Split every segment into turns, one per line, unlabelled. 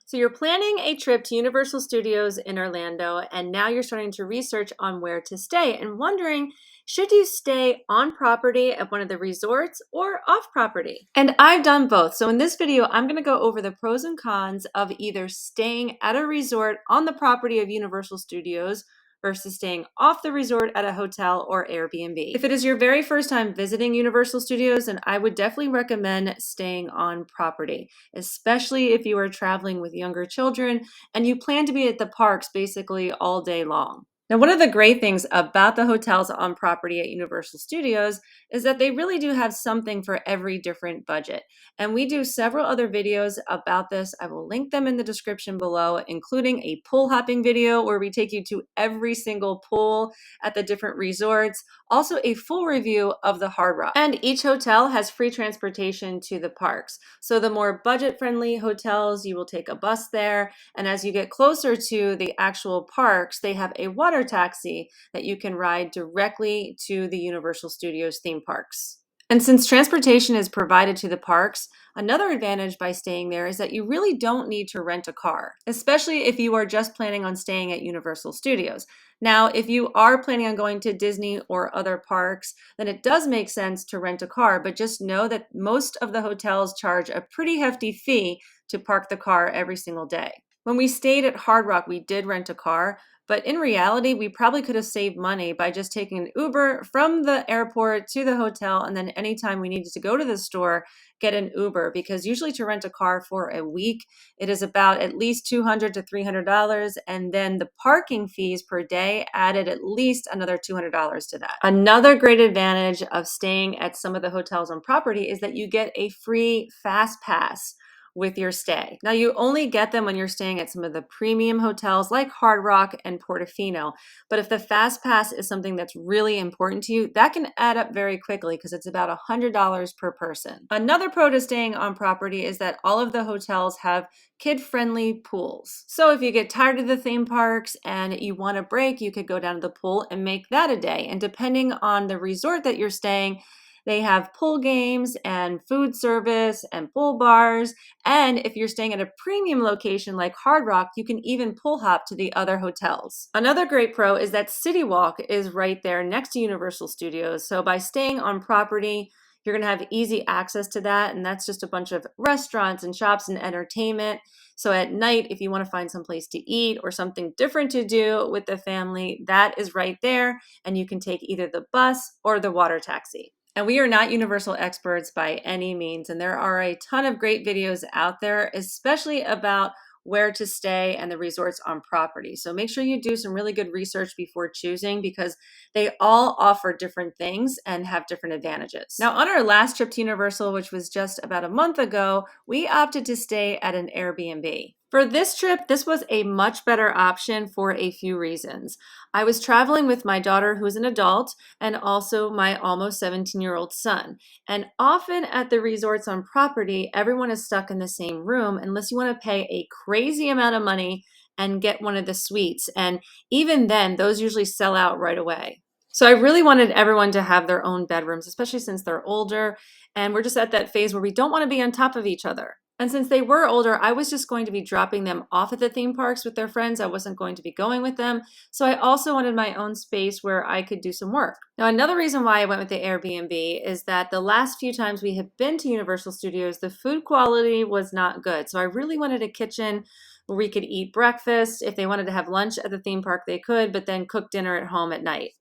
So you're planning a trip to Universal Studios in Orlando, and now you're starting to research on where to stay and wondering, should you stay on property at one of the resorts or off property? And I've done both. So in this video, I'm going to go over the pros and cons of either staying at a resort on the property of Universal Studios versus staying off the resort at a hotel or Airbnb. If it is your very first time visiting Universal Studios, then I would definitely recommend staying on property, especially if you are traveling with younger children and you plan to be at the parks basically all day long. Now, one of the great things about the hotels on property at Universal Studios is that they really do have something for every different budget. And we do several other videos about this. I will link them in the description below, including a pool hopping video where we take you to every single pool at the different resorts. Also, a full review of the Hard Rock. And each hotel has free transportation to the parks. So the more budget-friendly hotels, you will take a bus there. And as you get closer to the actual parks, they have a water taxi that you can ride directly to the Universal Studios theme parks. And since transportation is provided to the parks, another advantage by staying there is that you really don't need to rent a car, especially if you are just planning on staying at Universal Studios. Now, if you are planning on going to Disney or other parks, then it does make sense to rent a car, but just know that most of the hotels charge a pretty hefty fee to park the car every single day. When we stayed at Hard Rock, we did rent a car, but in reality, we probably could have saved money by just taking an Uber from the airport to the hotel, and then anytime we needed to go to the store, get an Uber, because usually to rent a car for a week, it is about at least $200 to $300, and then the parking fees per day added at least another $200 to that. Another great advantage of staying at some of the hotels on property is that you get a free fast pass with your stay. Now, you only get them when you're staying at some of the premium hotels like Hard Rock and Portofino. But if the fast pass is something that's really important to you, that can add up very quickly because it's about $100 per person. Another pro to staying on property is that all of the hotels have kid-friendly pools. So if you get tired of the theme parks and you want a break, you could go down to the pool and make that a day. And depending on the resort that you're staying, they have pool games and food service and pool bars. And if you're staying at a premium location like Hard Rock, you can even pool hop to the other hotels. Another great pro is that City Walk is right there next to Universal Studios. So by staying on property, you're going to have easy access to that. And that's just a bunch of restaurants and shops and entertainment. So at night, if you want to find some place to eat or something different to do with the family, that is right there. And you can take either the bus or the water taxi. And we are not Universal experts by any means, and there are a ton of great videos out there, especially about where to stay and the resorts on property. So make sure you do some really good research before choosing because they all offer different things and have different advantages. Now, on our last trip to Universal, which was just about a month ago, we opted to stay at an Airbnb. For this trip, this was a much better option for a few reasons. I was traveling with my daughter, who's an adult, and also my almost 17-year-old son. And often at the resorts on property, everyone is stuck in the same room unless you want to pay a crazy amount of money and get one of the suites. And even then, those usually sell out right away. So I really wanted everyone to have their own bedrooms, especially since they're older. And we're just at that phase where we don't want to be on top of each other. And since they were older, I was just going to be dropping them off at the theme parks with their friends. I wasn't going to be going with them. So I also wanted my own space where I could do some work. Now, another reason why I went with the Airbnb is that the last few times we have been to Universal Studios, the food quality was not good. So I really wanted a kitchen where we could eat breakfast. If they wanted to have lunch at the theme park, they could, but then cook dinner at home at night.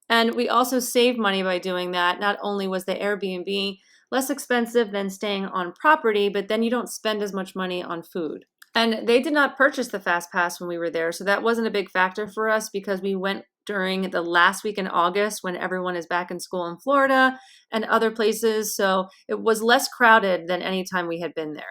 And we also saved money by doing that. Not only was the Airbnb less expensive than staying on property, but then you don't spend as much money on food. And they did not purchase the Fast Pass when we were there, so that wasn't a big factor for us because we went during the last week in August when everyone is back in school in Florida and other places, so it was less crowded than any time we had been there.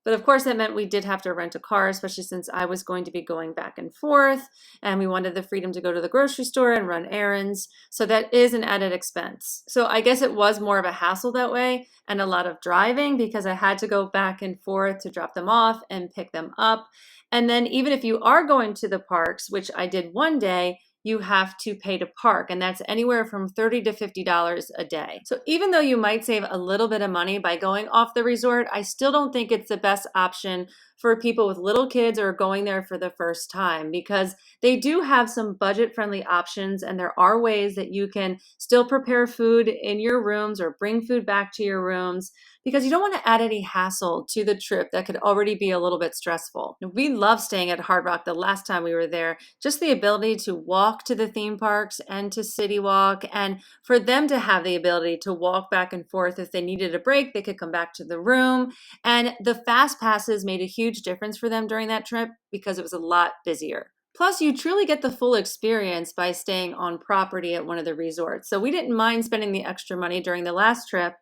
But of course, that meant we did have to rent a car, especially since I was going to be going back and forth, and we wanted the freedom to go to the grocery store and run errands. So that is an added expense. So I guess it was more of a hassle that way and a lot of driving because I had to go back and forth to drop them off and pick them up. And then even if you are going to the parks, which I did one day, you have to pay to park, and that's anywhere from $30 to $50 a day. So even though you might save a little bit of money by going off the resort, I still don't think it's the best option for people with little kids or going there for the first time, because they do have some budget-friendly options, and there are ways that you can still prepare food in your rooms or bring food back to your rooms, because you don't want to add any hassle to the trip that could already be a little bit stressful. We love staying at Hard Rock the last time we were there. Just the ability to walk to the theme parks and to City Walk, and for them to have the ability to walk back and forth. If they needed a break, they could come back to the room. And the fast passes made a huge difference for them during that trip because it was a lot busier. Plus, you truly get the full experience by staying on property at one of the resorts. So we didn't mind spending the extra money during the last trip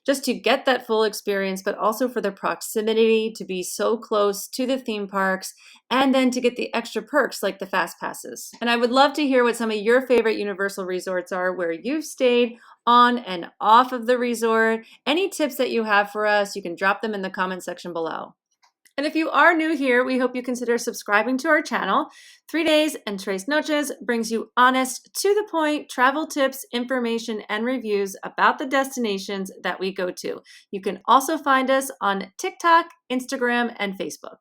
just to get that full experience, but also for the proximity to be so close to the theme parks, and then to get the extra perks like the fast passes. And I would love to hear what some of your favorite Universal resorts are, where you've stayed on and off of the resort. Any tips that you have for us, you can drop them in the comment section below. And if you are new here, we hope you consider subscribing to our channel. 3 Days and Tres Noches brings you honest, to the point travel tips, information, and reviews about the destinations that we go to. You can also find us on TikTok, Instagram, and Facebook.